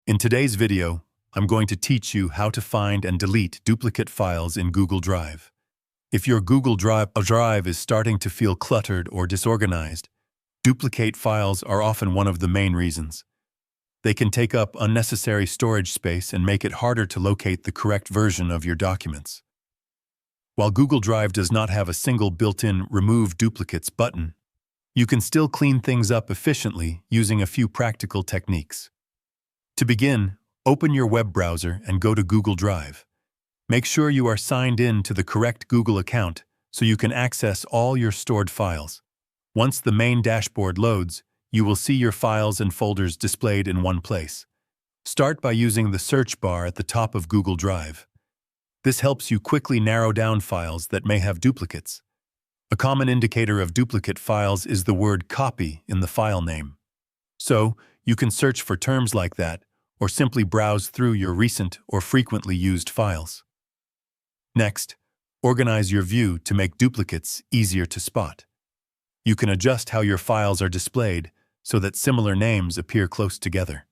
In today's video, I'm going to teach you how to find and delete duplicate files in Google Drive. If your Google Drive is starting to feel cluttered or disorganized, duplicate files are often one of the main reasons. They can take up unnecessary storage space and make it harder to locate the correct version of your documents. While Google Drive does not have a single built-in Remove Duplicates button, you can still clean things up efficiently using a few practical techniques. To begin, open your web browser and go to Google Drive. Make sure you are signed in to the correct Google account so you can access all your stored files. Once the main dashboard loads, you will see your files and folders displayed in one place. Start by using the search bar at the top of Google Drive. This helps you quickly narrow down files that may have duplicates. A common indicator of duplicate files is the word copy in the file name. So, you can search for terms like that, or simply browse through your recent or frequently used files. Next, organize your view to make duplicates easier to spot. You can adjust how your files are displayed so that similar names appear close together.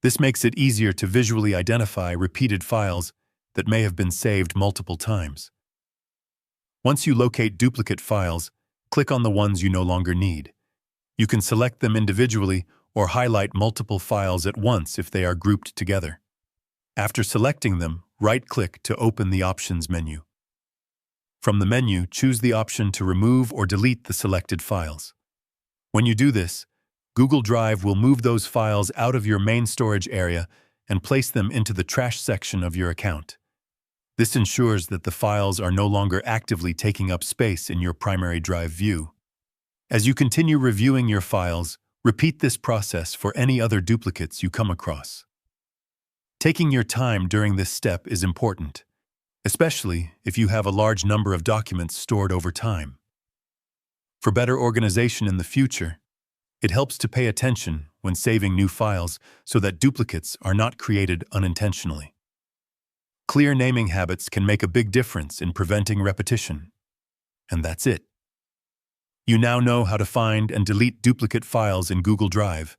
This makes it easier to visually identify repeated files that may have been saved multiple times. Once you locate duplicate files, click on the ones you no longer need. You can select them individually or highlight multiple files at once if they are grouped together. After selecting them, right-click to open the Options menu. From the menu, choose the option to remove or delete the selected files. When you do this, Google Drive will move those files out of your main storage area and place them into the trash section of your account. This ensures that the files are no longer actively taking up space in your primary Drive view. As you continue reviewing your files, repeat this process for any other duplicates you come across. Taking your time during this step is important, especially if you have a large number of documents stored over time. For better organization in the future, it helps to pay attention when saving new files so that duplicates are not created unintentionally. Clear naming habits can make a big difference in preventing repetition. And that's it. You now know how to find and delete duplicate files in Google Drive,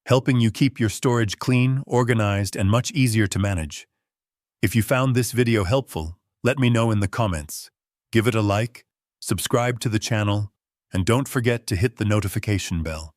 helping you keep your storage clean, organized, and much easier to manage. If you found this video helpful, let me know in the comments. Give it a like, subscribe to the channel, and don't forget to hit the notification bell.